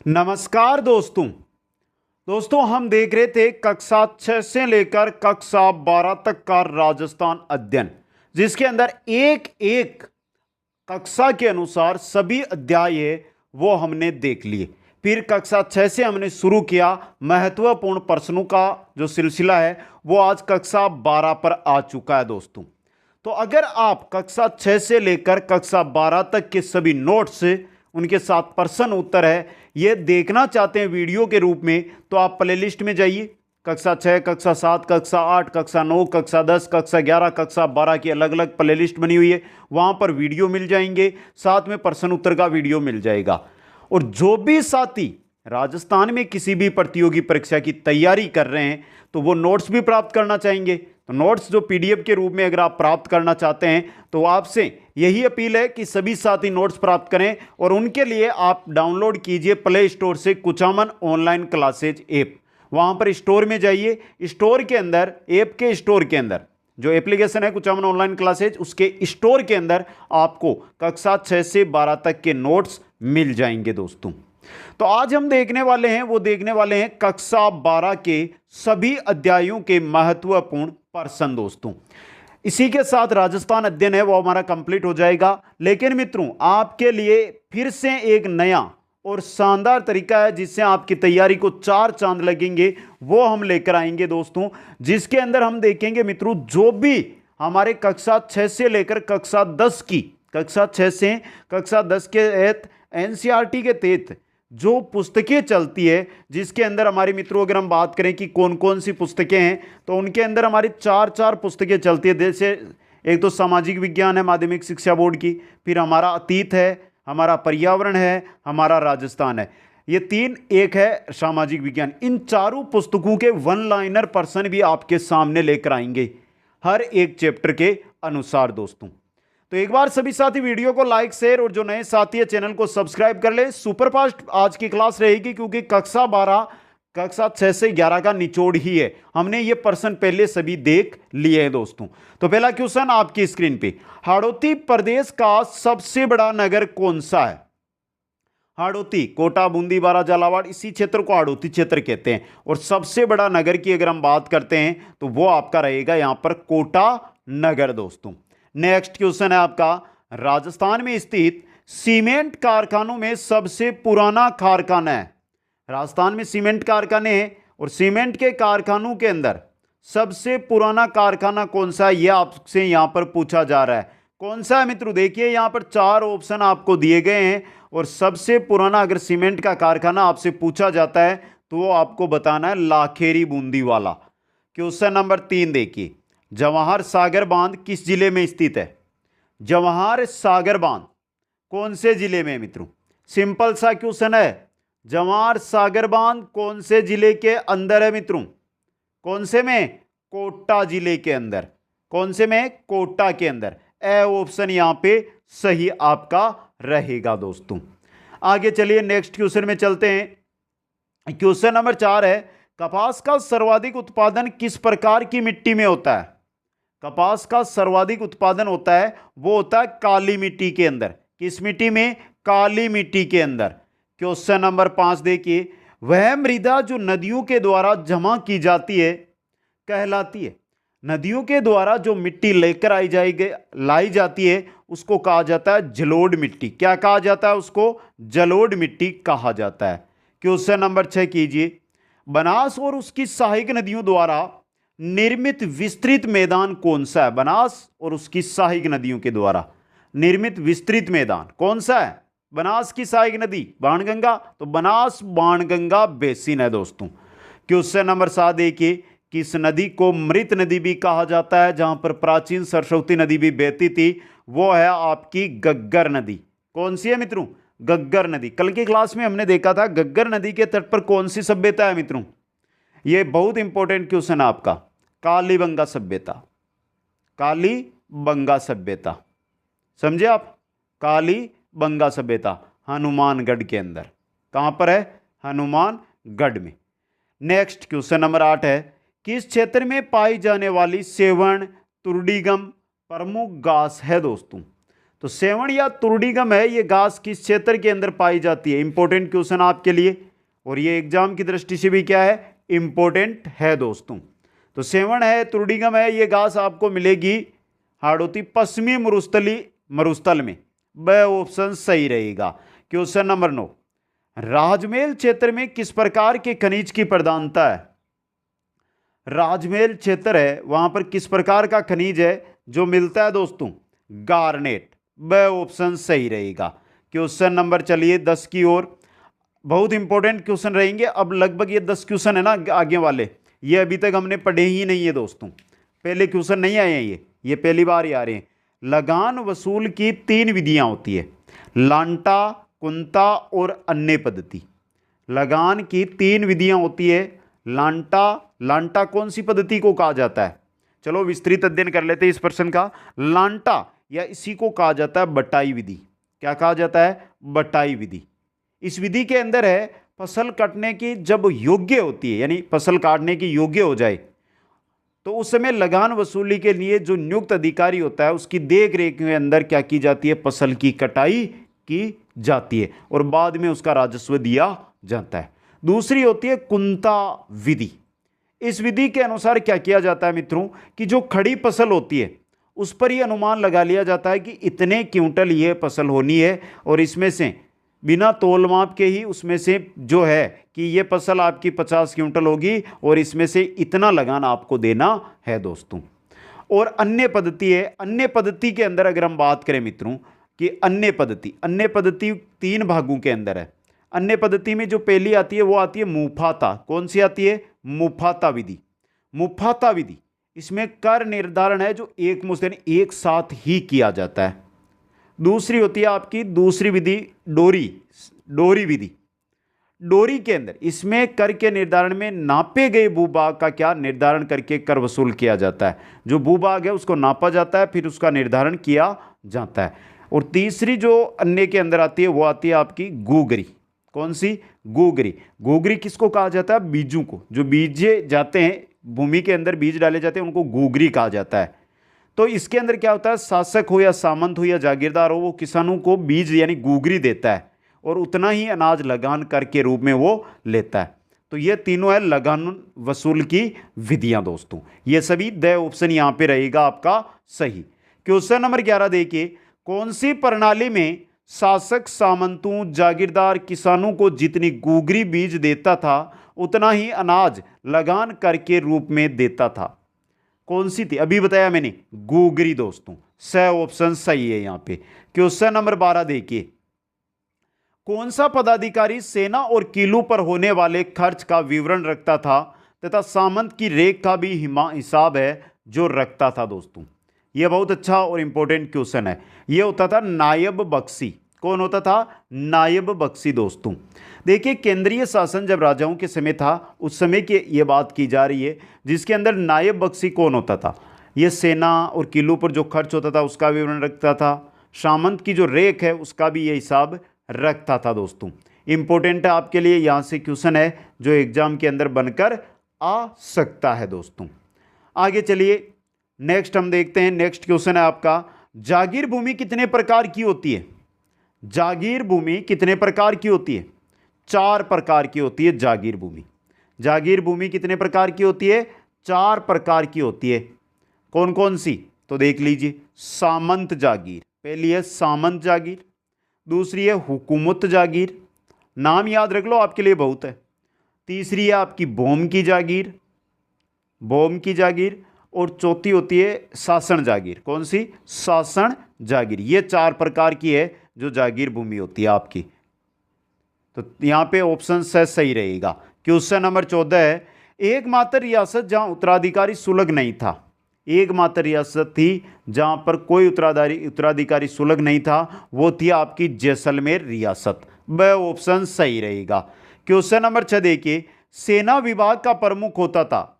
नमस्कार दोस्तों हम देख रहे थे कक्षा 6 से लेकर कक्षा 12 तक का राजस्थान अध्ययन, जिसके अंदर एक एक कक्षा के अनुसार सभी अध्याय है वो हमने देख लिए। फिर कक्षा 6 से हमने शुरू किया महत्वपूर्ण प्रश्नों का जो सिलसिला है वो आज कक्षा 12 पर आ चुका है दोस्तों। तो अगर आप कक्षा 6 से लेकर कक्षा 12 तक के सभी नोट्स, उनके साथ प्रश्न उत्तर है, ये देखना चाहते हैं वीडियो के रूप में, तो आप प्लेलिस्ट में जाइए। कक्षा 6, कक्षा 7, कक्षा 8, कक्षा 9, कक्षा 10, कक्षा 11, कक्षा 12 की अलग अलग प्लेलिस्ट बनी हुई है। वहाँ पर वीडियो मिल जाएंगे, साथ में प्रश्न उत्तर का वीडियो मिल जाएगा। और जो भी साथी राजस्थान में किसी भी प्रतियोगी परीक्षा की तैयारी कर रहे हैं तो वो नोट्स भी प्राप्त करना चाहेंगे, तो नोट्स जो पीडीएफ के रूप में अगर आप प्राप्त करना चाहते हैं तो आपसे यही अपील है कि सभी साथी नोट्स प्राप्त करें। और उनके लिए आप डाउनलोड कीजिए प्ले स्टोर से कुचामन ऑनलाइन क्लासेज ऐप। वहां पर स्टोर में जाइए, स्टोर के अंदर, ऐप के स्टोर के अंदर जो एप्लीकेशन है कुचामन ऑनलाइन क्लासेज, उसके स्टोर के अंदर आपको कक्षा 6 से 12 तक के नोट्स मिल जाएंगे दोस्तों। तो आज हम देखने वाले हैं कक्षा 12 के सभी अध्यायों के महत्वपूर्ण प्रश्न दोस्तों। इसी के साथ राजस्थान अध्ययन है वो हमारा कंप्लीट हो जाएगा। लेकिन मित्रों, आपके लिए फिर से एक नया और शानदार तरीका है जिससे आपकी तैयारी को 4 चांद लगेंगे, वो हम लेकर आएंगे दोस्तों। जिसके अंदर हम देखेंगे मित्रों, जो भी हमारे कक्षा 6 से लेकर कक्षा 10 की, कक्षा 6 से कक्षा 10 के तहत एनसीईआरटी के तहत जो पुस्तकें चलती है, जिसके अंदर हमारी मित्रों अगर हम बात करें कि कौन कौन सी पुस्तकें हैं, तो उनके अंदर हमारी 4 पुस्तकें चलती है। जैसे एक तो सामाजिक विज्ञान है माध्यमिक शिक्षा बोर्ड की, फिर हमारा अतीत है, हमारा पर्यावरण है, हमारा राजस्थान है, ये 3, एक है सामाजिक विज्ञान। इन 4 पुस्तकों के वन लाइनर प्रश्न भी आपके सामने लेकर आएंगे हर एक चैप्टर के अनुसार दोस्तों। तो एक बार सभी साथी वीडियो को लाइक, शेयर और जो नए साथी है चैनल को सब्सक्राइब कर ले। सुपरफास्ट आज की क्लास रहेगी क्योंकि कक्षा 12 कक्षा 6 से 11 का निचोड़ ही है। हमने ये प्रश्न पहले सभी देख लिए हैं दोस्तों। तो पहला क्वेश्चन आपकी स्क्रीन पे, हाड़ौती प्रदेश का सबसे बड़ा नगर कौन सा है? हाड़ौती, कोटा, बूंदी, बारा, झालावाड़, इसी क्षेत्र को हाड़ौती क्षेत्र कहते हैं। और सबसे बड़ा नगर की अगर हम बात करते हैं तो वो आपका रहेगा यहां पर कोटा नगर दोस्तों। नेक्स्ट क्वेश्चन है आपका, राजस्थान में स्थित सीमेंट कारखानों में सबसे पुराना कारखाना है। राजस्थान में सीमेंट कारखाने हैं और सीमेंट के कारखानों के अंदर सबसे पुराना कारखाना कौन सा है, यह आपसे यहां पर पूछा जा रहा है। कौन सा है मित्रों? देखिए यहां पर 4 ऑप्शन आपको दिए गए हैं और सबसे पुराना अगर सीमेंट का कारखाना आपसे पूछा जाता है तो वो आपको बताना है लाखेरी बूंदी वाला। क्वेश्चन नंबर 3 देखिए, जवाहर सागर बांध किस जिले में स्थित है? जवाहर सागर बांध कौन से जिले में है मित्रों? सिंपल सा क्वेश्चन है। जवाहर सागर बांध कौन से जिले के अंदर है मित्रों? कौन से में? कोटा जिले के अंदर। कौन से में? कोटा के अंदर। ए ऑप्शन यहां पे सही आपका रहेगा दोस्तों। आगे चलिए नेक्स्ट क्वेश्चन में चलते हैं। क्वेश्चन नंबर 4 है, कपास का सर्वाधिक उत्पादन किस प्रकार की मिट्टी में होता है? कपास का सर्वाधिक उत्पादन होता है वो होता है काली मिट्टी के अंदर। किस मिट्टी में? काली मिट्टी के अंदर। क्वेश्चन नंबर 5 देखिए, वह मृदा जो नदियों के द्वारा जमा की जाती है कहलाती है। नदियों के द्वारा जो मिट्टी लेकर लाई जाती है उसको कहा जाता है जलोढ़ मिट्टी। क्या कहा जाता है उसको? जलोढ़ मिट्टी कहा जाता है। क्वेश्चन नंबर 6 कीजिए, बनास और उसकी सहायक नदियों द्वारा निर्मित विस्तृत मैदान कौन सा है? बनास और उसकी सहायक नदियों के द्वारा निर्मित विस्तृत मैदान कौन सा है? बनास की सहायक नदी बाणगंगा, तो बनास बाणगंगा बेसिन है दोस्तों। क्वेश्चन नंबर 7 देखिए, किस नदी को मृत नदी भी कहा जाता है? जहां पर प्राचीन सरस्वती नदी भी बहती थी वो है आपकी गग्गर नदी। कौन सी है मित्रों? गग्गर नदी। कल की क्लास में हमने देखा था गग्गर नदी के तट पर कौन सी सभ्यता है मित्रों? ये बहुत इंपॉर्टेंट क्वेश्चन है आपका, कालीबंगा सभ्यता। कालीबंगा सभ्यता, समझे आप? कालीबंगा सभ्यता हनुमानगढ़ के अंदर। कहां पर है? हनुमानगढ़ में। नेक्स्ट क्वेश्चन नंबर 8 है, किस क्षेत्र में पाई जाने वाली सेवण तुर्डिगम प्रमुख घास है दोस्तों? तो सेवण या तुरडीगम है, ये घास किस क्षेत्र के अंदर पाई जाती है? इंपॉर्टेंट क्वेश्चन आपके लिए, और ये एग्जाम की दृष्टि से भी क्या है, इंपॉर्टेंट है दोस्तों। तो सेवण है, तुरडीगम है, ये घास आपको मिलेगी हाड़ौती पश्चिमी मरुस्थल में। ब ऑप्शन सही रहेगा। क्वेश्चन नंबर 9, राजमेल क्षेत्र में किस प्रकार के खनिज की प्रधानता है? राजमेल क्षेत्र है, वहां पर किस प्रकार का खनिज है जो मिलता है दोस्तों? गार्नेट। ब ऑप्शन सही रहेगा। क्वेश्चन नंबर चलिए 10 की ओर। बहुत इंपॉर्टेंट क्वेश्चन रहेंगे। अब लगभग ये 10 क्वेश्चन है ना आगे वाले, ये अभी तक हमने पढ़े ही नहीं है दोस्तों, पहले क्वेश्चन नहीं आए हैं, ये पहली बार ही आ रहे हैं। लगान वसूल की 3 विधियां होती है, लांटा, कुंता और अन्य पद्धति। लगान की 3 विधियां होती है। लांटा कौन सी पद्धति को कहा जाता है? चलो विस्तृत अध्ययन कर लेते हैं इस प्रश्न का। लांटा या इसी को कहा जाता है बटाई विधि। क्या कहा जाता है? बटाई विधि। इस विधि के अंदर है फसल कटने की जब योग्य होती है, यानी फसल काटने की योग्य हो जाए, तो उस समय लगान वसूली के लिए जो नियुक्त अधिकारी होता है उसकी देख रेख के अंदर क्या की जाती है? फसल की कटाई की जाती है और बाद में उसका राजस्व दिया जाता है। दूसरी होती है कुंता विधि। इस विधि के अनुसार क्या किया जाता है मित्रों कि जो खड़ी फसल होती है उस पर ही अनुमान लगा लिया जाता है कि इतने क्विंटल ये फसल होनी है, और इसमें से बिना तोल माप के ही उसमें से जो है कि ये फसल आपकी 50 क्विंटल होगी और इसमें से इतना लगान आपको देना है दोस्तों। और अन्य पद्धति है। अन्य पद्धति के अंदर अगर हम बात करें मित्रों कि अन्य पद्धति 3 भागों के अंदर है। अन्य पद्धति में जो पहली आती है वो आती है मुफाता। कौन सी आती है? मुफाता विधि। मुफाता विधि, इसमें कर निर्धारण है जो एक मुश्त यानी एक साथ ही किया जाता है। दूसरी होती है आपकी दूसरी विधि डोरी विधि। डोरी के अंदर इसमें कर के निर्धारण में नापे गए भूभाग का क्या निर्धारण करके कर वसूल किया जाता है। जो भूभाग है उसको नापा जाता है, फिर उसका निर्धारण किया जाता है। और तीसरी जो अन्य के अंदर आती है वो आती है आपकी गुगरी। कौन सी? गुगरी। गुगरी किसको कहा जाता है? बीजों को। जो बीजे जाते हैं भूमि के अंदर, बीज डाले जाते हैं, उनको गुगरी कहा जाता है। तो इसके अंदर क्या होता है? शासक हो या सामंत हो या जागीरदार हो, वो किसानों को बीज यानी गुगरी देता है और उतना ही अनाज लगान कर के रूप में वो लेता है। तो ये तीनों है लगान वसूल की विधियां दोस्तों। ये सभी द ऑप्शन यहां पे रहेगा आपका सही। क्वेश्चन नंबर 11 देखिए, कौन सी प्रणाली में शासक सामंतों जागीरदार किसानों को जितनी गुगरी बीज देता था उतना ही अनाज लगान कर के रूप में देता था? कौन सी थी? अभी बताया मैंने, गुगरी दोस्तों। स ऑप्शन सही है यहां पे। क्वेश्चन नंबर 12 देखिए, कौन सा पदाधिकारी सेना और किलों पर होने वाले खर्च का विवरण रखता था तथा सामंत की रेख का भी हिसाब है जो रखता था दोस्तों? यह बहुत अच्छा और इंपॉर्टेंट क्वेश्चन है। यह होता था नायब बख्शी। कौन होता था? नायब बख्शी दोस्तों। देखिए केंद्रीय शासन जब राजाओं के समय था उस समय की ये बात की जा रही है, जिसके अंदर नायब बख्शी कौन होता था? ये सेना और किलों पर जो खर्च होता था उसका विवरण रखता था। सामंत की जो रेख है उसका भी ये हिसाब रखता था दोस्तों। इंपॉर्टेंट है आपके लिए, यहाँ से क्वेश्चन है जो एग्जाम के अंदर बनकर आ सकता है दोस्तों। आगे चलिए नेक्स्ट हम देखते हैं। नेक्स्ट क्वेश्चन है आपका, जागीर भूमि कितने प्रकार की होती है? जागीर भूमि कितने प्रकार की होती है? 4 प्रकार की होती है जागीर भूमि। जागीर भूमि कितने प्रकार की होती है? 4 प्रकार की होती है। कौन कौन सी? तो देख लीजिए, सामंत जागीर, पहली है सामंत जागीर, दूसरी है हुकूमत जागीर, नाम याद रख लो आपके लिए बहुत है। तीसरी है आपकी भोम की जागीर, और चौथी होती है शासन जागीर। कौन सी? शासन जागीर। ये 4 प्रकार की है जो जागीर भूमि होती है आपकी। तो यहां पे ऑप्शन सही रहेगा। क्वेश्चन नंबर 14 है, एकमात्र रियासत जहां उत्तराधिकारी सुलग नहीं था। एकमात्र रियासत थी जहां पर कोई उत्तराधिकारी सुलग नहीं था, वो थी आपकी जैसलमेर रियासत। वह ऑप्शन सही रहेगा। क्वेश्चन नंबर 6 देखिए, सेना विभाग का प्रमुख होता था।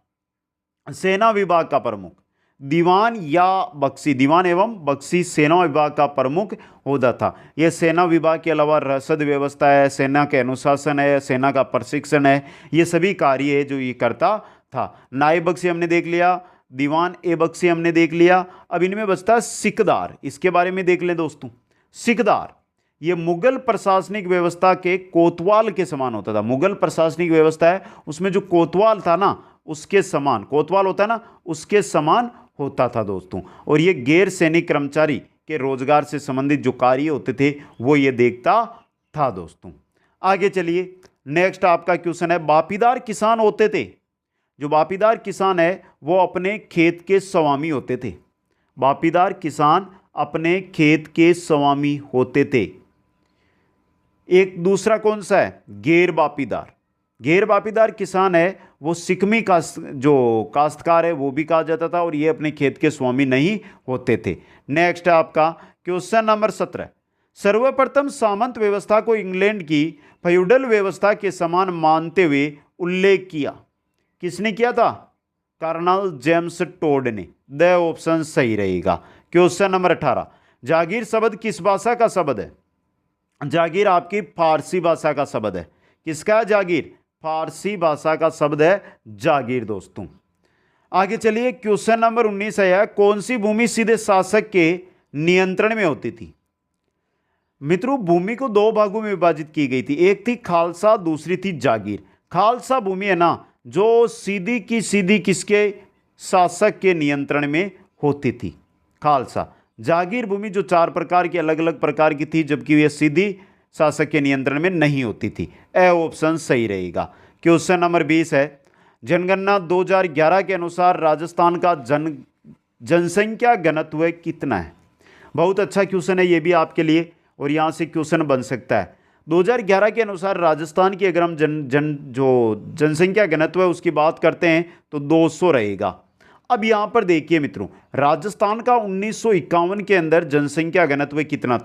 सेना विभाग का प्रमुख दीवान या बख्शी, दीवान एवं बख्शी सेना विभाग का प्रमुख होता था। यह सेना विभाग के अलावा रसद व्यवस्था है, सेना के अनुशासन है, सेना का प्रशिक्षण है, ये सभी कार्य है जो ये करता था। नायब बख्शी हमने देख लिया, दीवान ए बख्शी हमने देख लिया। अब इनमें बचता है सिकदार, इसके बारे में देख लें दोस्तों। सिकदार ये मुगल प्रशासनिक व्यवस्था के कोतवाल के समान होता था। मुगल प्रशासनिक व्यवस्था है उसमें जो कोतवाल था ना उसके समान, कोतवाल होता है ना उसके समान होता था दोस्तों। और ये गैर सैनिक कर्मचारी के रोजगार से संबंधित जो कार्य होते थे वो ये देखता था दोस्तों। आगे चलिए, नेक्स्ट आपका क्वेश्चन है, बापीदार किसान होते थे। जो बापीदार किसान है वो अपने खेत के स्वामी होते थे। बापीदार किसान अपने खेत के स्वामी होते थे। एक दूसरा कौन सा है, गैर बापीदार। गैर बापीदार किसान है वो सिकमी जो काश्तकार है वो भी कहा जाता था और ये अपने खेत के स्वामी नहीं होते थे। नेक्स्ट है आपका क्वेश्चन नंबर 17, सर्वप्रथम सामंत व्यवस्था को इंग्लैंड की फ्यूडल व्यवस्था के समान मानते हुए उल्लेख किया। किसने किया था, कर्नल जेम्स टोड ने। द ऑप्शन सही रहेगा। क्वेश्चन नंबर 18, जागीर शब्द किस भाषा का शब्द है। जागीर आपकी फारसी भाषा का शब्द है। किसका है जागीर, फारसी भाषा का शब्द है जागीर दोस्तों। आगे चलिए, क्वेश्चन नंबर 19 है, कौन सी भूमि सीधे शासक के नियंत्रण में होती थी। मित्रों भूमि को दो भागों में विभाजित की गई थी, एक थी खालसा, दूसरी थी जागीर। खालसा भूमि है ना जो सीधी की सीधी किसके, शासक के नियंत्रण में होती थी, खालसा। जागीर भूमि जो 4 प्रकार की अलग अलग प्रकार की थी जबकि यह सीधी शासक के नियंत्रण में नहीं होती थी। ए ऑप्शन सही रहेगा। क्वेश्चन नंबर 20 है, जनगणना 2011 के अनुसार राजस्थान का जनसंख्या घनत्व कितना है। बहुत अच्छा क्वेश्चन है ये भी आपके लिए और यहाँ से क्वेश्चन बन सकता है। 2011 के अनुसार राजस्थान की अगर हम जनसंख्या घनत्व है उसकी बात करते हैं तो 200 रहेगा। अब यहाँ पर देखिए मित्रों, राजस्थान का 1951 के अंदर जनसंख्या घनत्व कितना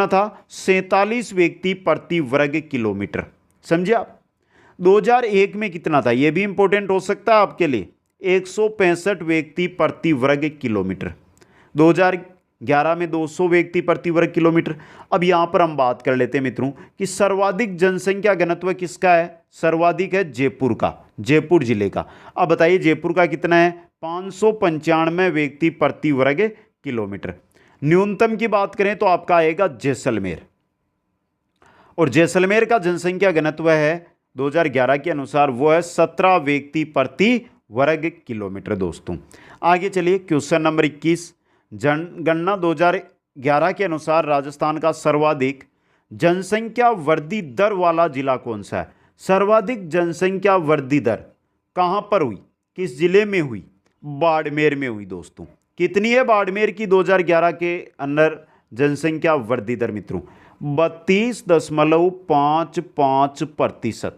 था, 47 व्यक्ति प्रति वर्ग किलोमीटर। समझे आप। 2001 में कितना था, यह भी इंपॉर्टेंट हो सकता है आपके लिए, 165 व्यक्ति प्रति वर्ग किलोमीटर। 2011 में 200 व्यक्ति प्रति वर्ग किलोमीटर। अब यहां पर हम बात कर लेते हैं मित्रों कि सर्वाधिक जनसंख्या घनत्व किसका है, सर्वाधिक है जयपुर का, जयपुर जिले का। अब बताइए जयपुर का कितना है, 595 व्यक्ति प्रति वर्ग किलोमीटर। न्यूनतम की बात करें तो आपका आएगा जैसलमेर, और जैसलमेर का जनसंख्या घनत्व है 2011 के अनुसार वो है 17 व्यक्ति प्रति वर्ग किलोमीटर दोस्तों। आगे चलिए, क्वेश्चन नंबर 21, जनगणना 2011 के अनुसार राजस्थान का सर्वाधिक जनसंख्या वृद्धि दर वाला जिला कौन सा है। सर्वाधिक जनसंख्या वृद्धि दर कहां पर हुई, किस जिले में हुई, बाड़मेर में हुई दोस्तों। कितनी है बाड़मेर की 2011 के अंदर जनसंख्या वृद्धि दर मित्रों, 32.55%।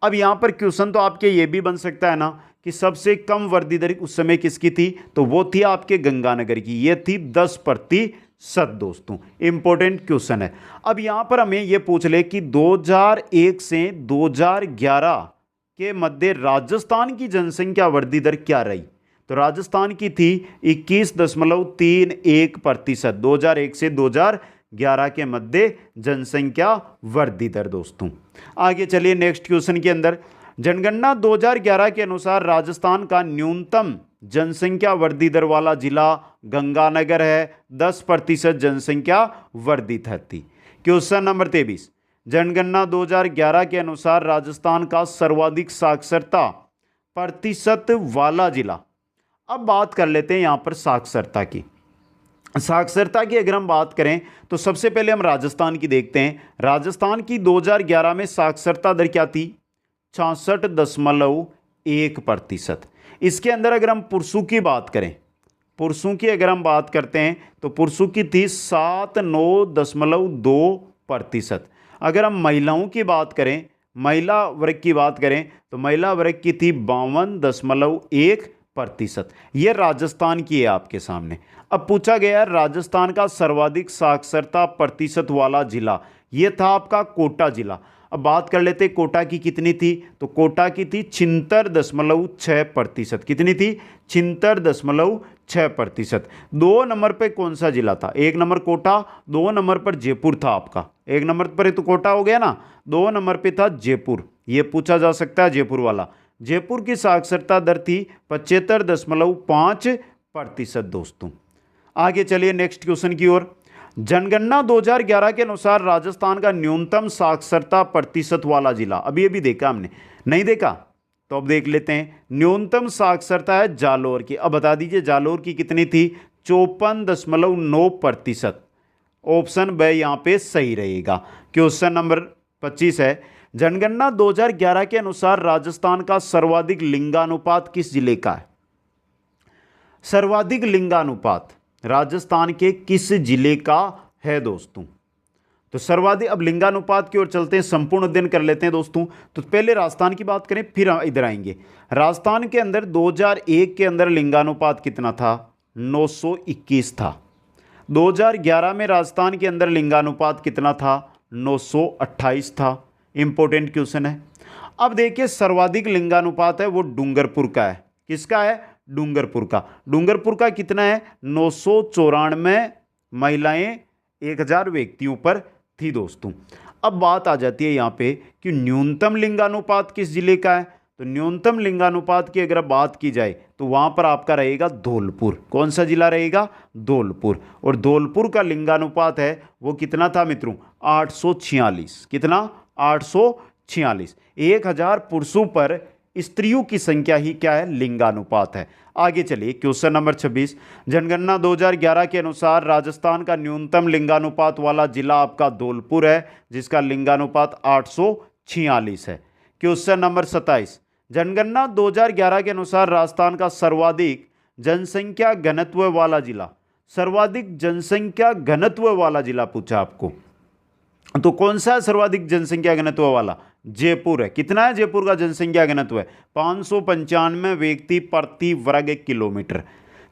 अब यहां पर क्वेश्चन तो आपके ये भी बन सकता है ना कि सबसे कम वृद्धि दर उस समय किसकी थी, तो वो थी आपके गंगानगर की, ये थी 10% दोस्तों। इंपॉर्टेंट क्वेश्चन है। अब यहां पर हमें ये पूछ ले कि 2001 से 2011 के मध्य राजस्थान की जनसंख्या वृद्धि दर क्या रही, तो राजस्थान की थी 21.31%। 2001 से 2011 के मध्य जनसंख्या वृद्धि दर दोस्तों। आगे चलिए नेक्स्ट क्वेश्चन के अंदर, जनगणना 2011 के अनुसार राजस्थान का न्यूनतम जनसंख्या वृद्धि दर वाला जिला गंगानगर है, 10% जनसंख्या वृद्धि दर थी। क्वेश्चन नंबर 23, जनगणना 2011 के अनुसार राजस्थान का सर्वाधिक साक्षरता प्रतिशत वाला जिला। अब बात कर लेते हैं यहां पर साक्षरता की। साक्षरता की अगर हम बात करें तो सबसे पहले हम राजस्थान की देखते हैं। राजस्थान की 2011 में साक्षरता दर क्या थी, 66.1%। इसके अंदर अगर हम पुरुषों की बात करें, पुरुषों की अगर हम बात करते हैं तो पुरुषों की थी 79.2%। अगर हम महिलाओं की बात करें, महिला वर्ग की बात करें तो महिला वर्ग की थी 52.1%। यह राजस्थान की है आपके सामने। अब पूछा गया है राजस्थान का सर्वाधिक साक्षरता प्रतिशत वाला जिला, यह था आपका कोटा जिला। अब बात कर लेते कोटा की कितनी थी, तो कोटा की थी 76.6%। कितनी थी, 76.6%। 2 नंबर पे कौन सा जिला था, 1 नंबर कोटा, 2 नंबर पर जयपुर था आपका। 1 नंबर पर तो कोटा हो गया ना, 2 नंबर पे था जयपुर, ये पूछा जा सकता है जयपुर वाला। जयपुर की साक्षरता दर थी 75.5% दोस्तों। आगे चलिए नेक्स्ट क्वेश्चन की ओर। जनगणना 2011 के अनुसार राजस्थान का न्यूनतम साक्षरता प्रतिशत वाला जिला, अभी देखा हमने, नहीं देखा तो अब देख लेते हैं। न्यूनतम साक्षरता है जालोर की। अब बता दीजिए जालोर की कितनी थी? 54.9%। ऑप्शन ब यहां पे सही रहेगा। क्वेश्चन नंबर 25 है, जनगणना 2011 के अनुसार राजस्थान का सर्वाधिक लिंगानुपात किस जिले का है? सर्वाधिक लिंगानुपात राजस्थान के किस जिले का है दोस्तों? तो सर्वाधिक, अब लिंगानुपात की ओर चलते हैं, संपूर्ण अध्ययन कर लेते हैं दोस्तों। तो पहले राजस्थान की बात करें फिर इधर आएंगे। राजस्थान के अंदर 2001 के अंदर लिंगानुपात कितना था? 921 था। 2011 में राजस्थान के अंदर लिंगानुपात कितना था? 928 था। इंपॉर्टेंट क्वेश्चन है। अब देखिए सर्वाधिक लिंगानुपात है वो डूंगरपुर का है। किसका है? डूंगरपुर का। डूंगरपुर का कितना है? 994 महिलाएं 1000 व्यक्तियों पर थी दोस्तों। अब बात आ जाती है यहाँ पे कि न्यूनतम लिंगानुपात किस जिले का है? तो न्यूनतम लिंगानुपात की अगर बात की जाए तो वहां पर आपका रहेगा धौलपुर। कौन सा जिला रहेगा? धौलपुर। और धौलपुर का लिंगानुपात है वो कितना था मित्रों? 846। कितना? 846। 1000 पुरुषों पर स्त्रियों की संख्या ही क्या है? लिंगानुपात है। आगे चलिए क्वेश्चन नंबर 26। जनगणना 2011 के अनुसार राजस्थान का न्यूनतम लिंगानुपात वाला जिला आपका धौलपुर है, जिसका लिंगानुपात 846 है। Question number 27। जनगणना 2011 के अनुसार राजस्थान का सर्वाधिक जनसंख्या घनत्व वाला जिला, सर्वाधिक जनसंख्या घनत्व वाला जिला पूछा आपको, तो कौन सा है सर्वाधिक जनसंख्या घनत्व वाला? जयपुर है। कितना है जयपुर का जनसंख्या घनत्व? है 595 व्यक्ति प्रति वर्ग किलोमीटर।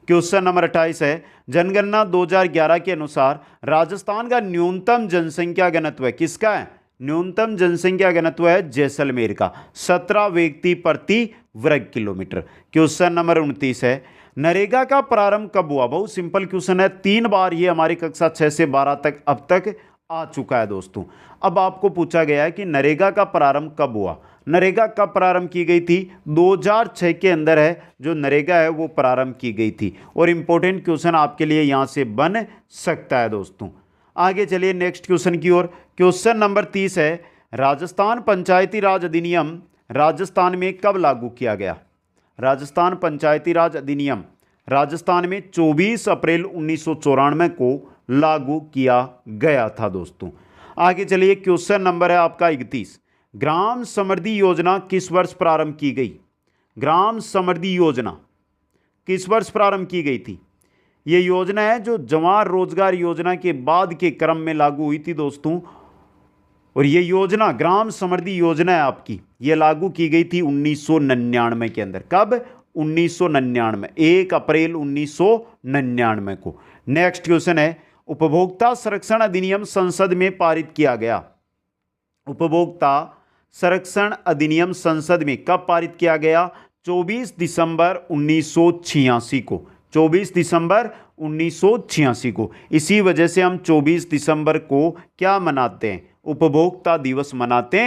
क्वेश्चन नंबर 28 है, जनगणना 2011 के अनुसार राजस्थान का न्यूनतम जनसंख्या घनत्व किसका है? न्यूनतम जनसंख्या घनत्व है जैसलमेर का, 17 व्यक्ति प्रति वर्ग किलोमीटर। क्वेश्चन नंबर 29 है, नरेगा का प्रारंभ कब हुआ? बहुत सिंपल क्वेश्चन है, 3 बार ये हमारी कक्षा 6 से 12 तक अब तक आ चुका है दोस्तों। अब आपको पूछा गया है कि नरेगा का प्रारंभ कब हुआ? नरेगा कब प्रारंभ की गई थी? 2006 के अंदर है जो नरेगा है वो प्रारंभ की गई थी। और इंपॉर्टेंट क्वेश्चन आपके लिए यहां से बन सकता है दोस्तों। आगे चलिए नेक्स्ट क्वेश्चन की ओर। क्वेश्चन नंबर 30 है, राजस्थान पंचायती राज अधिनियम राजस्थान में कब लागू किया गया? राजस्थान पंचायती राज अधिनियम राजस्थान में 24 अप्रैल 1994 को लागू किया गया था दोस्तों। आगे चलिए क्वेश्चन नंबर है आपका 31। ग्राम समृद्धि योजना किस वर्ष प्रारंभ की गई? ग्राम समृद्धि योजना किस वर्ष प्रारंभ की गई थी? यह योजना है जो जवाहर रोजगार योजना के बाद के क्रम में लागू हुई थी दोस्तों। और ये योजना ग्राम समृद्धि योजना है आपकी, ये लागू की गई थी 1999 के अंदर। कब? 1999, 1 अप्रैल 1999 को। नेक्स्ट क्वेश्चन है, उपभोक्ता संरक्षण अधिनियम संसद में पारित किया गया। उपभोक्ता संरक्षण अधिनियम संसद में कब पारित किया गया? 24 दिसंबर 1986 को। 24 दिसंबर 1986 को। इसी वजह से हम 24 दिसंबर को क्या मनाते हैं? उपभोक्ता दिवस मनाते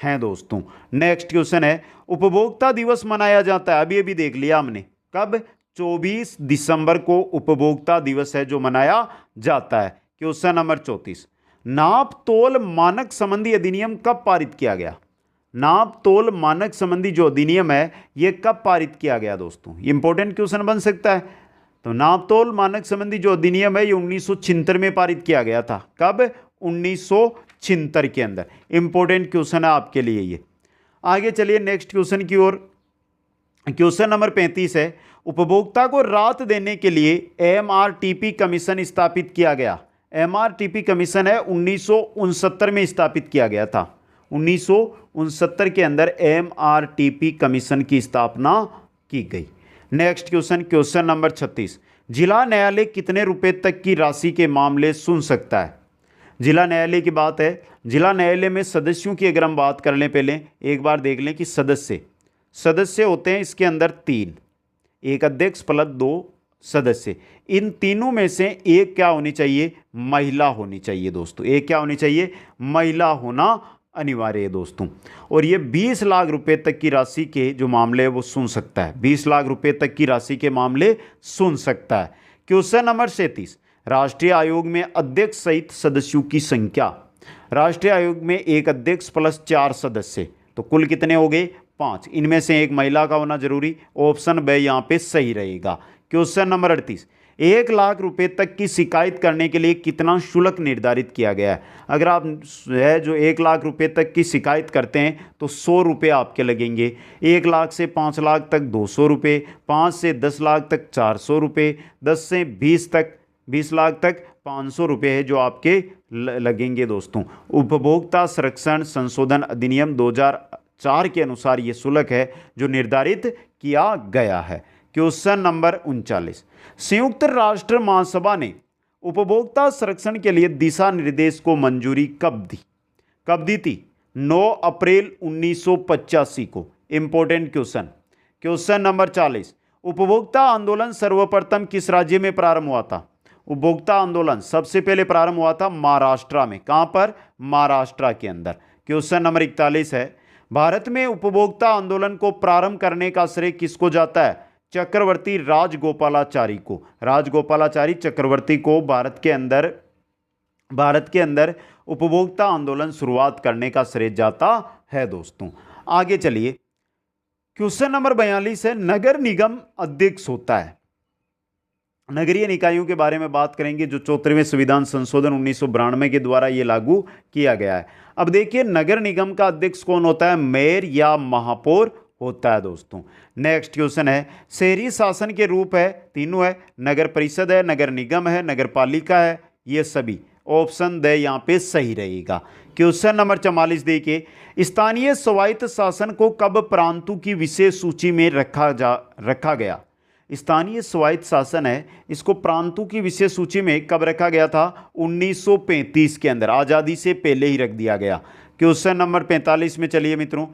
हैं दोस्तों। नेक्स्ट क्वेश्चन है, उपभोक्ता दिवस मनाया जाता है, अभी देख लिया हमने, कब? 24 दिसंबर को उपभोक्ता दिवस है जो मनाया जाता है। क्वेश्चन नंबर 34, नाप तोल मानक संबंधी अधिनियम कब पारित किया गया? नाप तोल मानक संबंधी जो अधिनियम है यह कब पारित किया गया दोस्तों? इंपॉर्टेंट क्वेश्चन बन सकता है। तो नाप तोल मानक संबंधी जो अधिनियम है ये 1976 में पारित किया गया था। कब? 1976 के अंदर। इंपॉर्टेंट क्वेश्चन है आपके लिए ये। आगे चलिए नेक्स्ट क्वेश्चन की ओर। क्वेश्चन नंबर 35 है, उपभोक्ता को राहत देने के लिए एमआरटीपी कमीशन स्थापित किया गया। एमआरटीपी कमीशन है 1969 में स्थापित किया गया था। 1969 के अंदर एमआरटीपी कमीशन की स्थापना की गई। नेक्स्ट क्वेश्चन, क्वेश्चन नंबर 36, जिला न्यायालय कितने रुपए तक की राशि के मामले सुन सकता है? जिला न्यायालय की बात है। जिला न्यायालय में सदस्यों की अगर हम बात कर लें, पहले एक बार देख लें कि सदस्य होते हैं इसके अंदर 3, एक अध्यक्ष प्लस 2 सदस्य। इन तीनों में से एक क्या होनी चाहिए? महिला होनी चाहिए दोस्तों। एक क्या होनी चाहिए? महिला होना अनिवार्य है दोस्तों। और ये 20 लाख रुपए तक की राशि के जो मामले है वो सुन सकता है, 20 लाख रुपए तक की राशि के मामले सुन सकता है। क्वेश्चन नंबर 37, राष्ट्रीय आयोग में अध्यक्ष सहित सदस्यों की संख्या। राष्ट्रीय आयोग में एक अध्यक्ष प्लस 4 सदस्य, तो कुल कितने हो गए? 5। इनमें से एक महिला का होना जरूरी, ऑप्शन बी यहाँ पे सही रहेगा। क्वेश्चन नंबर 38, 1 लाख रुपए तक की शिकायत करने के लिए कितना शुल्क निर्धारित किया गया है? अगर आप है जो 1 लाख रुपए तक की शिकायत करते हैं तो 100 रुपये आपके लगेंगे। 1 लाख से 5 लाख तक 200 रुपये, 5 से 10 लाख तक 400 रुपये, 10 से 20 लाख तक 500 रुपये है जो आपके लगेंगे दोस्तों। उपभोक्ता संरक्षण संशोधन अधिनियम 2004 के अनुसार ये शुल्क है जो निर्धारित किया गया है। क्वेश्चन नंबर 39, संयुक्त राष्ट्र महासभा ने उपभोक्ता संरक्षण के लिए दिशा निर्देश को मंजूरी कब दी थी? 9 अप्रैल 1985 को। Important question. क्वेश्चन नंबर 40, उपभोक्ता आंदोलन सर्वप्रथम किस राज्य में प्रारंभ हुआ था? उपभोक्ता आंदोलन सबसे पहले प्रारंभ हुआ था महाराष्ट्र में। कहां पर? महाराष्ट्र के अंदर। क्वेश्चन नंबर 41 है, भारत में उपभोक्ता आंदोलन को प्रारंभ करने का श्रेय किसको जाता है? चक्रवर्ती राजगोपालाचारी को। राजगोपालाचारी चक्रवर्ती को भारत के अंदर उपभोक्ता आंदोलन शुरुआत करने का श्रेय जाता है दोस्तों। आगे चलिए, क्वेश्चन नंबर 42 है, नगर निगम अध्यक्ष होता है। नगरीय निकायों के बारे में बात करेंगे जो 34वें संविधान संशोधन 1992 के द्वारा ये लागू किया गया है। अब देखिए, नगर निगम का अध्यक्ष कौन होता है? मेयर या महापौर होता है दोस्तों। नेक्स्ट क्वेश्चन है, शहरी शासन के रूप है, तीनों है, नगर परिषद है, नगर निगम है, नगर पालिका है, ये सभी। ऑप्शन दे यहाँ पे सही रहेगा। क्वेश्चन नंबर 44 देखिए, स्थानीय स्वायत्त शासन को कब प्रांतों की विशेष सूची में रखा गया? स्थानीय स्वायत्त शासन है, इसको प्रांतों की विशेष सूची में कब रखा गया था? 1935 के अंदर, आज़ादी से पहले ही रख दिया गया। क्वेश्चन नंबर 45 में चलिए मित्रों,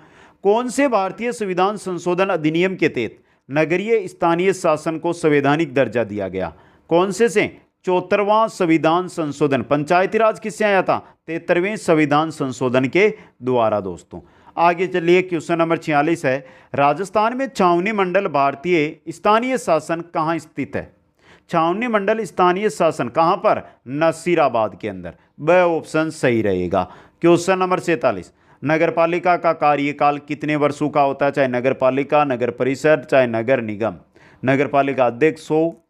कौन से भारतीय संविधान संशोधन अधिनियम के तहत नगरीय स्थानीय शासन को संवैधानिक दर्जा दिया गया? कौन से 74वां संविधान संशोधन। पंचायती राज किससे आया था? 73वें संविधान संशोधन के द्वारा दोस्तों। आगे चलिए, क्वेश्चन नंबर 46 है, राजस्थान में छावनी मंडल भारतीय स्थानीय शासन कहाँ स्थित है? छावनी मंडल स्थानीय शासन कहाँ पर? नसीराबाद के अंदर। वह ऑप्शन सही रहेगा। क्वेश्चन नंबर 47, नगरपालिका का कार्यकाल कितने वर्षों का होता है? चाहे नगरपालिका, नगर परिषद, चाहे नगर निगम। नगरपालिका अध्यक्ष हो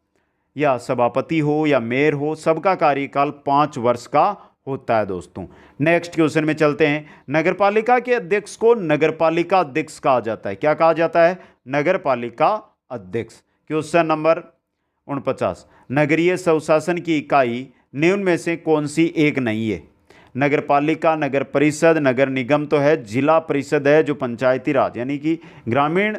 या सभापति हो या मेयर हो, सबका कार्यकाल 5 वर्ष का होता है दोस्तों। नेक्स्ट क्वेश्चन में चलते हैं, नगरपालिका के अध्यक्ष को नगरपालिका अध्यक्ष कहा जाता है। क्या कहा जाता है? नगरपालिका अध्यक्ष। क्वेश्चन नंबर 49, नगरीय स्वशासन की इकाई निम्न में से कौन सी एक नहीं है? नगरपालिका, नगर परिषद, नगर निगम तो है, जिला परिषद है जो पंचायती राज यानी कि ग्रामीण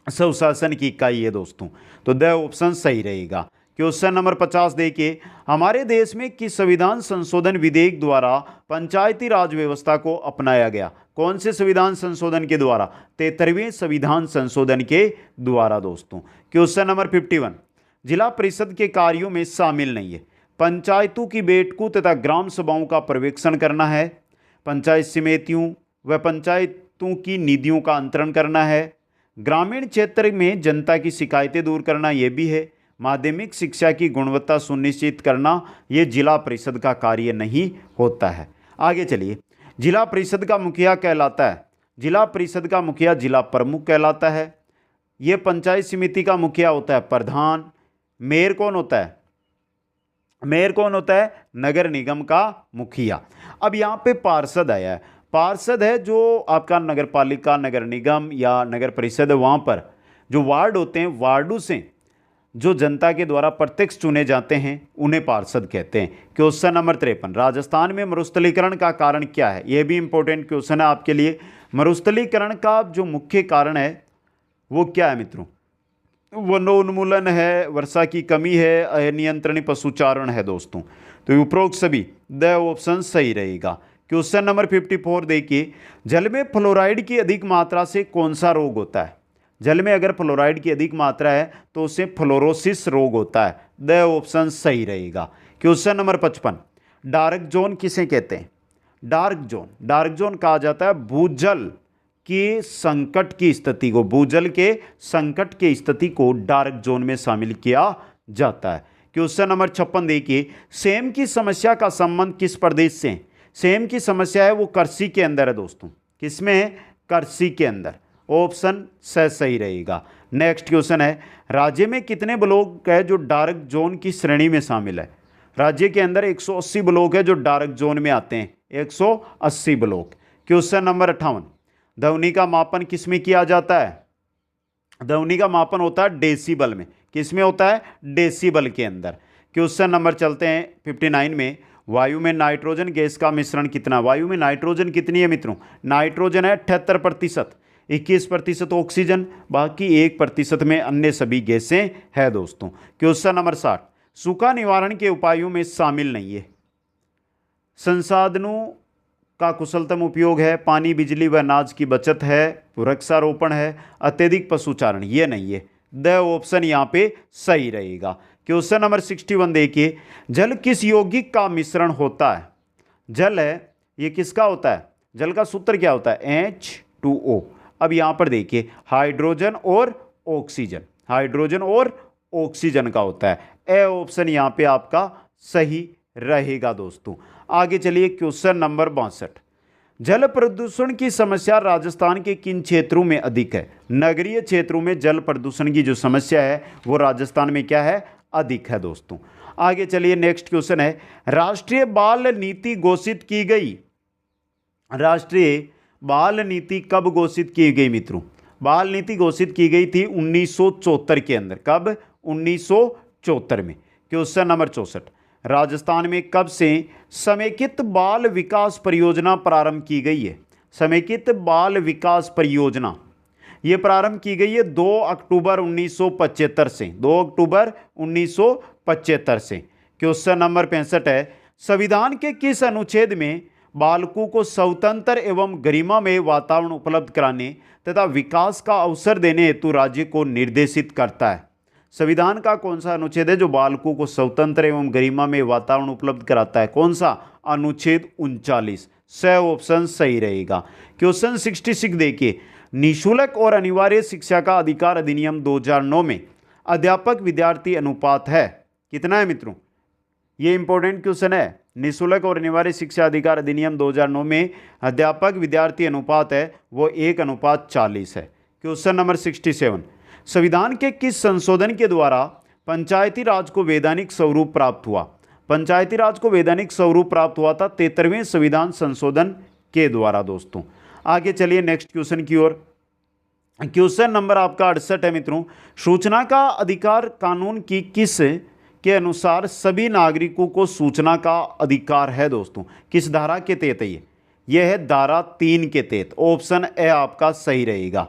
स्वशासन की इकाई है दोस्तों। तो द ऑप्शन सही रहेगा। क्वेश्चन नंबर 50 देखिए, हमारे देश में किस संविधान संशोधन विधेयक द्वारा पंचायती राज व्यवस्था को अपनाया गया? कौन से संविधान संशोधन के द्वारा? 73वें संविधान संशोधन के द्वारा दोस्तों। क्वेश्चन नंबर 51, जिला परिषद के कार्यों में शामिल नहीं है पंचायतों की बैठकों तथा ग्राम सभाओं का पर्यवेक्षण करना है, पंचायत समितियों व पंचायतों की निधियों का अंतरण करना है, ग्रामीण क्षेत्र में जनता की शिकायतें दूर करना ये भी है, माध्यमिक शिक्षा की गुणवत्ता सुनिश्चित करना ये जिला परिषद का कार्य नहीं होता है। आगे चलिए, जिला परिषद का मुखिया कहलाता है, जिला परिषद का मुखिया जिला प्रमुख कहलाता है। ये पंचायत समिति का मुखिया होता है प्रधान। मेयर कौन होता है? मेयर कौन होता है? नगर निगम का मुखिया। अब यहाँ पे पार्षद आया है, पार्षद है जो आपका नगर पालिका, नगर निगम या नगर परिषद है, वहाँ पर जो वार्ड होते हैं, वार्डों से जो जनता के द्वारा प्रत्यक्ष चुने जाते हैं उन्हें पार्षद कहते हैं। क्वेश्चन नंबर 53, राजस्थान में मरुस्थलीकरण का कारण क्या है? यह भी इंपॉर्टेंट क्वेश्चन है आपके लिए। मरुस्थलीकरण का जो मुख्य कारण है वो क्या है मित्रों? वनोन्मूलन है, वर्षा की कमी है, अनियंत्रित पशुचारण है दोस्तों। तो उपरोक्त सभी द ऑप्शन सही रहेगा। क्वेश्चन नंबर 54 देखिए, जल में फ्लोराइड की अधिक मात्रा से कौन सा रोग होता है? जल में अगर फ्लोराइड की अधिक मात्रा है तो उससे फ्लोरोसिस रोग होता है। द ऑप्शन सही रहेगा। क्वेश्चन नंबर 55, डार्क जोन किसे कहते हैं? डार्क जोन कहा जाता है भूजल के संकट की स्थिति को, भूजल के संकट की स्थिति को डार्क जोन में शामिल किया जाता है। क्वेश्चन नंबर 56 देखिए, सेम की समस्या का संबंध किस प्रदेश से है? सेम की समस्या है वो कृषि के अंदर है दोस्तों। किसमें है? कृषि के अंदर। ऑप्शन सही रहेगा। नेक्स्ट क्वेश्चन है, राज्य में कितने ब्लॉक है जो डार्क जोन की श्रेणी में शामिल है? राज्य के अंदर 180 ब्लॉक है जो डार्क जोन में आते हैं, 180 ब्लॉक। क्वेश्चन नंबर 58, ध्वनि का मापन किस में किया जाता है? ध्वनि का मापन होता है डेसिबल में। किस में होता है? डेसिबल के अंदर। क्वेश्चन नंबर चलते हैं 59 में, वायु में नाइट्रोजन गैस का मिश्रण कितना? वायु में नाइट्रोजन कितनी है मित्रों? नाइट्रोजन है 78%, 21% ऑक्सीजन, बाकी 1% में अन्य सभी गैसें हैं दोस्तों। क्वेश्चन नंबर 60, सूखा निवारण के उपायों में शामिल नहीं है? संसाधनों का कुशलतम उपयोग है, पानी, बिजली व अनाज की बचत है, वृक्षारोपण है, अत्यधिक पशुचारण, ये नहीं है। द ऑप्शन यहाँ पे सही रहेगा। क्वेश्चन नंबर 61 देखिए, जल किस यौगिक का मिश्रण होता है? जल है ये किसका होता है? जल का सूत्र क्या होता है? H2O। अब यहाँ पर देखिए, हाइड्रोजन और ऑक्सीजन, हाइड्रोजन और ऑक्सीजन का होता है। ए ऑप्शन यहाँ पे आपका सही रहेगा दोस्तों। आगे चलिए क्वेश्चन नंबर 62, जल प्रदूषण की समस्या राजस्थान के किन क्षेत्रों में अधिक है? नगरीय क्षेत्रों में जल प्रदूषण की जो समस्या है वो राजस्थान में क्या है? अधिक है दोस्तों। आगे चलिए नेक्स्ट क्वेश्चन है, राष्ट्रीय बाल नीति घोषित की गई? राष्ट्रीय बाल नीति कब घोषित की गई मित्रों? बाल नीति घोषित की गई थी 1974 के अंदर। कब? 1974 में। क्वेश्चन नंबर 64, राजस्थान में कब से समेकित बाल विकास परियोजना प्रारंभ की गई है? समेकित बाल विकास परियोजना ये प्रारंभ की गई है 2 अक्टूबर 1975 से, 2 अक्टूबर 1975 से। क्वेश्चन नंबर 65 है, संविधान के किस अनुच्छेद में बालकों को स्वतंत्र एवं गरिमामय वातावरण उपलब्ध कराने तथा विकास का अवसर देने हेतु राज्य को निर्देशित करता है? संविधान का कौन सा अनुच्छेद है जो बालकों को स्वतंत्र एवं गरिमामय वातावरण उपलब्ध कराता है? कौन सा? अनुच्छेद 39। स ऑप्शन सही रहेगा। क्वेश्चन 66 देखिए, निःशुल्क और अनिवार्य शिक्षा का अधिकार अधिनियम 2009 में अध्यापक विद्यार्थी अनुपात है कितना है मित्रों? ये इंपॉर्टेंट क्वेश्चन है। निःशुल्क और अनिवार्य शिक्षा अधिकार अधिनियम 2009 में अध्यापक विद्यार्थी अनुपात है वो 1:40 है। क्वेश्चन नंबर 67, संविधान के किस संशोधन के द्वारा पंचायती राज को वैधानिक स्वरूप प्राप्त हुआ? पंचायती राज को वैधानिक स्वरूप प्राप्त हुआ था 73वें संविधान संशोधन के द्वारा दोस्तों। आगे चलिए नेक्स्ट क्वेश्चन की ओर। क्वेश्चन नंबर आपका 68 है मित्रों, सूचना का अधिकार कानून की किस के अनुसार सभी नागरिकों को सूचना का अधिकार है दोस्तों? किस धारा के तहत है यह है धारा 3 के तहत। ऑप्शन ए आपका सही रहेगा।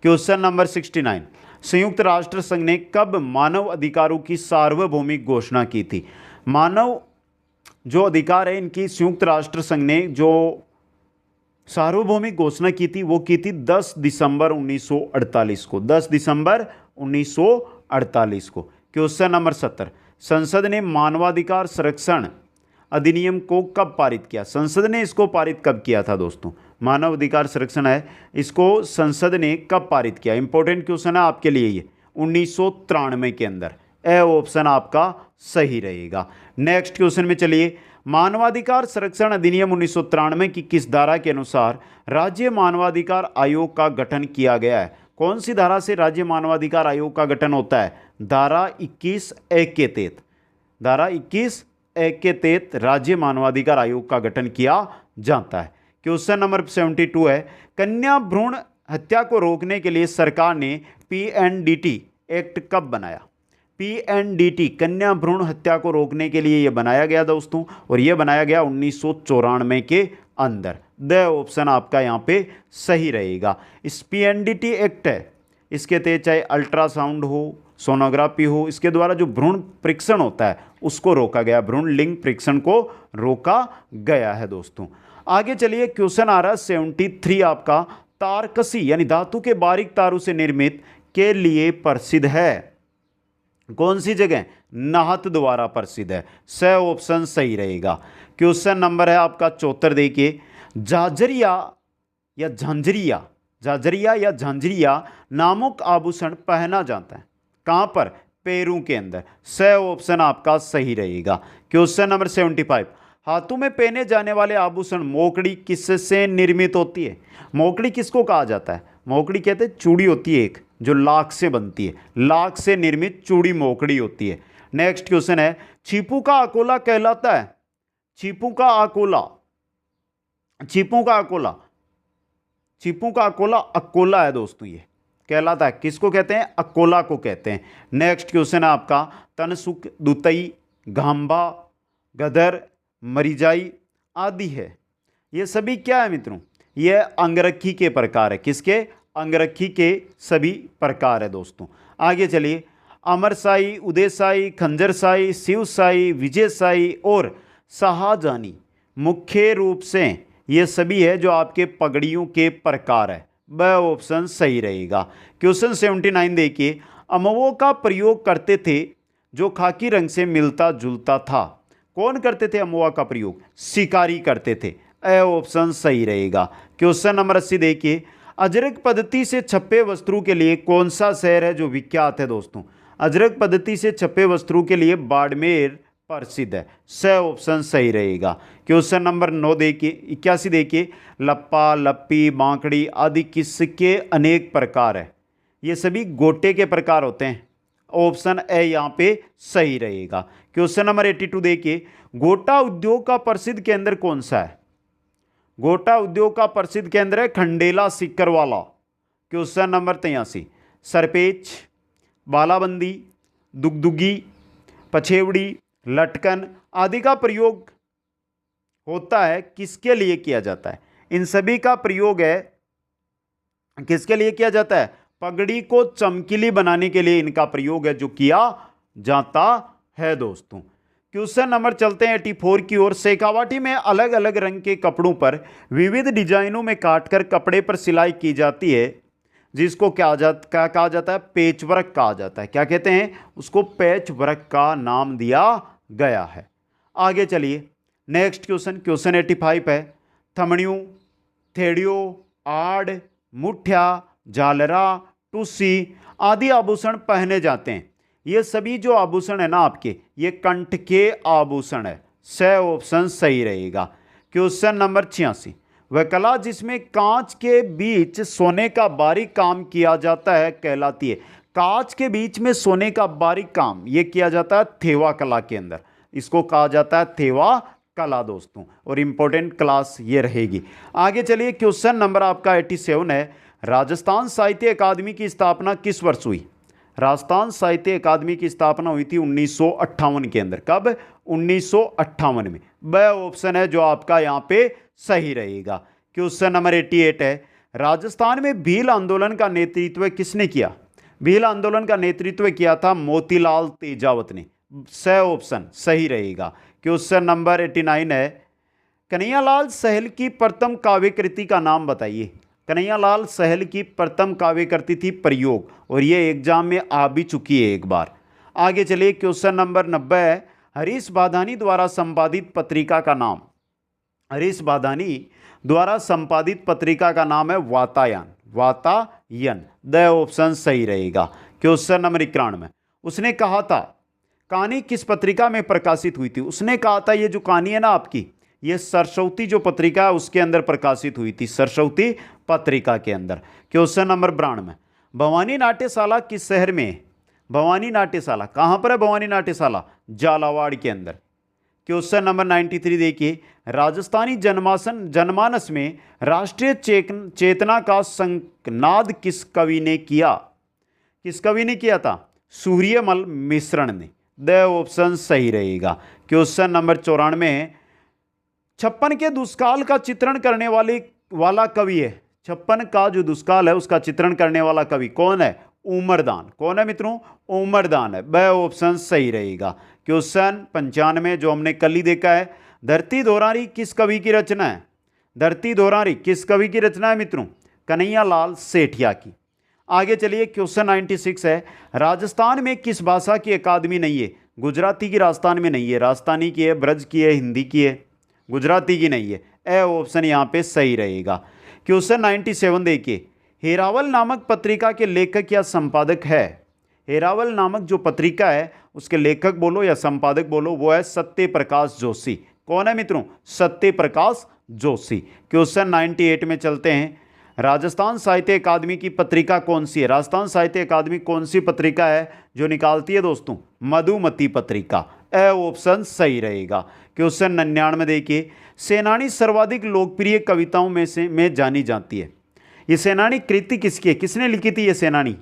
क्वेश्चन नंबर 69, संयुक्त राष्ट्र संघ ने कब मानव अधिकारों की सार्वभौमिक घोषणा की थी? मानव जो अधिकार है इनकी संयुक्त राष्ट्र संघ ने जो सार्वभौमिक घोषणा की थी वो की थी 10 दिसंबर 1948 को, 10 दिसंबर 1948 को। क्वेश्चन नंबर 70, संसद ने मानवाधिकार संरक्षण अधिनियम को कब पारित किया? संसद ने इसको पारित कब किया था दोस्तों? मानव अधिकार संरक्षण है, इसको संसद ने कब पारित किया? इंपॉर्टेंट क्वेश्चन है आपके लिए ये, 1993 के अंदर। ए ऑप्शन आपका सही रहेगा। नेक्स्ट क्वेश्चन में चलिए, मानवाधिकार संरक्षण अधिनियम 1993 की किस धारा के अनुसार राज्य मानवाधिकार आयोग का गठन किया गया है? कौन सी धारा से राज्य मानवाधिकार आयोग का गठन होता है? धारा 21(a) के तहत। धारा 21(a) के तहत राज्य मानवाधिकार आयोग का गठन किया जाता है। क्वेश्चन नंबर 72 है, कन्या भ्रूण हत्या को रोकने के लिए सरकार ने PNDT एक्ट कब बनाया? PNDT कन्या भ्रूण हत्या को रोकने के लिए यह बनाया गया दोस्तों, और यह बनाया गया 1994 के अंदर। द ऑप्शन आपका यहाँ पे सही रहेगा। इस PNDT एक्ट है, इसके तहत चाहे अल्ट्रासाउंड हो, सोनोग्राफी हो, इसके द्वारा जो भ्रूण परीक्षण होता है उसको रोका गया, भ्रूण लिंग परीक्षण को रोका गया है दोस्तों। आगे चलिए क्वेश्चन आ रहा है 73 आपका, तारकसी यानी धातु के बारीक तारों से निर्मित के लिए प्रसिद्ध है? कौन सी जगह? नाहत द्वारा प्रसिद्ध है। स ऑप्शन सही रहेगा। क्वेश्चन नंबर है आपका 74, देखिए झाझरिया या झांझरिया, झाझरिया या झांझरिया नामक आभूषण पहना जाता है कहां पर? पैरों के अंदर। स ऑप्शन आपका सही रहेगा। क्वेश्चन नंबर 75, हाथों में पहने जाने वाले आभूषण मोकड़ी किससे निर्मित होती है? मोकड़ी किसको कहा जाता है? मोकड़ी कहते हैं चूड़ी होती है एक, जो लाख से बनती है, लाख से निर्मित चूड़ी मोकड़ी होती है। नेक्स्ट क्वेश्चन है, छिपू का अकोला कहलाता है? छिपू का अकोला, छिपू का अकोला, छिपू का अकोला अकोला है दोस्तों, ये कहलाता है, किसको कहते हैं? अकोला को कहते हैं। नेक्स्ट क्वेश्चन है आपका, तनसुक, दुतई, घांबा, गदर, मरिजाई आदि है, ये सभी क्या है मित्रों? ये अंगरखी के प्रकार है। किसके? अंगरखी के सभी प्रकार है दोस्तों। आगे चलिए, अमरसाई, उदयसाई, खंजरसाई, शिवसाई, विजयसाई और शाहजहानी मुख्य रूप से ये सभी है जो आपके पगड़ियों के प्रकार है। वह ऑप्शन सही रहेगा। क्वेश्चन 79 देखिए, अमवों का प्रयोग करते थे जो खाकी रंग से मिलता जुलता था। कौन करते थे अमवा का प्रयोग? शिकारी करते थे। ए ऑप्शन सही रहेगा। क्वेश्चन नंबर 80 देखिए, अजरक पद्धति से छपे वस्त्रों के लिए कौन सा शहर है जो विख्यात है दोस्तों? अजरक पद्धति से छपे वस्त्रों के लिए बाड़मेर प्रसिद्ध है। स ऑप्शन सही रहेगा। क्वेश्चन नंबर 9 देखिए, 81 देखिए, लप्पा, लप्पी, बांकड़ी आदि किसके अनेक प्रकार है? ये सभी गोटे के प्रकार होते हैं। ऑप्शन ए यहाँ पे सही रहेगा। क्वेश्चन नंबर 82 देखिए, गोटा उद्योग का प्रसिद्ध केंद्र कौन सा है? गोटा उद्योग का प्रसिद्ध केंद्र है खंडेला सिकरवाला। क्वेश्चन नंबर 83, सरपेच, बालाबंदी, दुगदुगी, पछेवड़ी, लटकन आदि का प्रयोग होता है किसके लिए किया जाता है? इन सभी का प्रयोग है किसके लिए किया जाता है? पगड़ी को चमकीली बनाने के लिए इनका प्रयोग है जो किया जाता है दोस्तों। क्वेश्चन नंबर चलते हैं 84 की ओर। शेखावाटी में अलग अलग रंग के कपड़ों पर विविध डिजाइनों में काटकर कपड़े पर सिलाई की जाती है, जिसको क्या कहा जाता है? पेच वर्क कहा जाता है। क्या कहते हैं उसको? पैच वर्क का नाम दिया गया है। आगे चलिए, नेक्स्ट क्वेश्चन, क्वेश्चन 85 है, थमड़ियों, थेड़ियों, आड़, मुठ्या, झालरा, टुस्सी आदि आभूषण पहने जाते हैं। ये सभी जो आभूषण है ना आपके, ये कंठ के आभूषण है। स ऑप्शन सही रहेगा। क्वेश्चन नंबर 86, वह कला जिसमें कांच के बीच सोने का बारीक काम किया जाता है कहलाती है? कांच के बीच में सोने का बारीक काम ये किया जाता है थेवा कला के अंदर। इसको कहा जाता है थेवा कला दोस्तों, और इंपॉर्टेंट क्लास ये रहेगी। आगे चलिए, क्वेश्चन नंबर आपका 87 है, राजस्थान साहित्य अकादमी की स्थापना किस वर्ष हुई? राजस्थान साहित्य अकादमी की स्थापना हुई थी 1958 के अंदर। कब? 1958 में। वह ऑप्शन है जो आपका यहाँ पे सही रहेगा। क्वेश्चन नंबर 88 है, राजस्थान में भील आंदोलन का नेतृत्व किसने किया? भील आंदोलन का नेतृत्व किया था मोतीलाल तेजावत ने। स ऑप्शन सही रहेगा। क्वेश्चन नंबर 89 है, कन्हैयालाल सहल की प्रथम काव्य कृति का नाम बताइए। कन्हैयालाल सहल की प्रथम काव्य कृति थी प्रयोग, और ये एग्जाम में आ भी चुकी है एक बार। आगे चलिए, क्वेश्चन नंबर 90 है, हरीश बाधानी द्वारा संपादित पत्रिका का नाम? हरीश बाधानी द्वारा संपादित पत्रिका का नाम है वातायन। वातायन। द ऑप्शन सही रहेगा। क्वेश्चन नंबर 91, उसने कहा था, कहानी किस पत्रिका में प्रकाशित हुई थी? उसने कहा था ये जो कहानी है ना आपकी, ये सरस्वती जो पत्रिका है उसके अंदर प्रकाशित हुई थी, सरस्वती पत्रिका के अंदर। क्वेश्चन नंबर 92, भवानी नाट्यशाला किस शहर में है? भवानी नाट्यशाला कहां पर है? भवानी नाट्यशाला झालावाड़ के अंदर। क्वेश्चन नंबर 93 देखिए, राजस्थानी जनमानस में राष्ट्रीय चेतना का संनाद किस कवि ने किया? किस कवि ने किया था? सूर्यमल मिश्रण ने। द ऑप्शन सही रहेगा। क्वेश्चन नंबर 94, 56 के दुष्काल का चित्रण करने वाला कवि है। 56 का जो दुष्काल है उसका चित्रण करने वाला कवि कौन है? उमरदान। कौन है मित्रों? उमरदान है। वह ऑप्शन सही रहेगा। क्वेश्चन 95 जो हमने कल ही देखा है, धरती धोरारी किस कवि की रचना है? धरती धोरारी किस कवि की रचना है मित्रों? कन्हैयालाल सेठिया की। आगे चलिए, क्वेश्चन 96 है, राजस्थान में किस भाषा की अकादमी नहीं है? गुजराती की राजस्थान में नहीं है, राजस्थानी की है, ब्रज की है, हिंदी की है, गुजराती की नहीं है। ए ऑप्शन यहाँ पे सही रहेगा। क्वेश्चन 97 देखिए, हेरावल नामक पत्रिका के लेखक या संपादक है? हेरावल नामक जो पत्रिका है उसके लेखक बोलो या संपादक बोलो, वो है सत्य प्रकाश जोशी। कौन है मित्रों? सत्य प्रकाश जोशी। क्वेश्चन 98 में चलते हैं, राजस्थान साहित्य अकादमी की पत्रिका कौन सी है? राजस्थान साहित्य अकादमी कौन सी पत्रिका है जो निकालती है दोस्तों? मधुमती पत्रिका। ए ऑप्शन सही रहेगा। क्वेश्चन 99 देखिए, सेनानी सर्वाधिक लोकप्रिय कविताओं में जानी जाती है। ये सेनानी कृति किसकी है? किसने लिखी थी ये सेनानी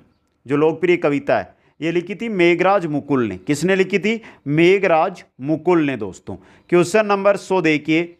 जो लोकप्रिय कविता है? ये लिखी थी मेघराज मुकुल ने। किसने लिखी थी? मेघराज मुकुल ने दोस्तों। क्वेश्चन नंबर 100 देखिए,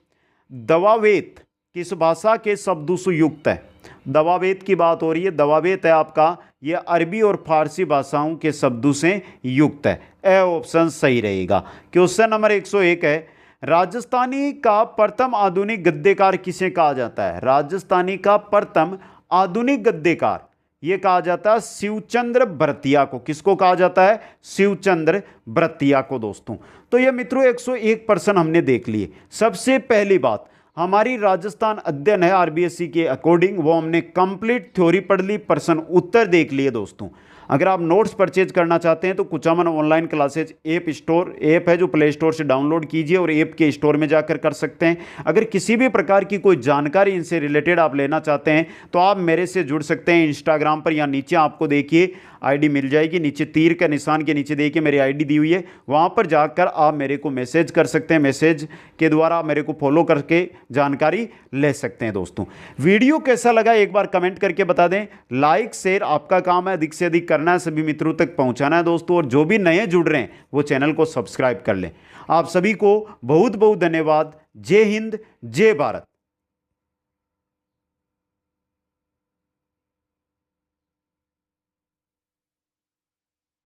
दवावेत किस भाषा के शब्दों से युक्त है? दवावेत की बात हो रही है। दवावेत है आपका, ये अरबी और फारसी भाषाओं के शब्दों से युक्त है। ए ऑप्शन सही रहेगा। क्वेश्चन नंबर 101 है, राजस्थानी का प्रथम आधुनिक गद्यकार किसे कहा जाता है? राजस्थानी का प्रथम आधुनिक गद्यकार ये कहा जाता है शिवचंद्र भरतिया को। किसको कहा जाता है? शिवचंद्र भरतिया को दोस्तों। तो ये मित्रों 101 प्रश्न हमने देख लिए। सबसे पहली बात, हमारी राजस्थान अध्ययन है आरबीएससी के अकॉर्डिंग, वो हमने कंप्लीट थ्योरी पढ़ ली, प्रश्न उत्तर देख लिए दोस्तों। अगर आप नोट्स परचेज करना चाहते हैं तो कुचामन ऑनलाइन क्लासेज ऐप है जो प्ले स्टोर से डाउनलोड कीजिए और ऐप के स्टोर में जाकर कर सकते हैं। अगर किसी भी प्रकार की कोई जानकारी इनसे रिलेटेड आप लेना चाहते हैं तो आप मेरे से जुड़ सकते हैं इंस्टाग्राम पर, या नीचे आपको देखिए आईडी मिल जाएगी, नीचे तीर का निशान के नीचे देखिए मेरी आईडी दी हुई है, वहाँ पर जाकर आप मेरे को मैसेज कर सकते हैं। मैसेज के द्वारा मेरे को फॉलो करके जानकारी ले सकते हैं दोस्तों। वीडियो कैसा लगा एक बार कमेंट करके बता दें। लाइक शेयर आपका काम है, अधिक से अधिक करना है, सभी मित्रों तक पहुँचाना है दोस्तों। और जो भी नए जुड़ रहे हैं वो चैनल को सब्सक्राइब कर लें। आप सभी को बहुत बहुत धन्यवाद। जय हिंद, जय भारत।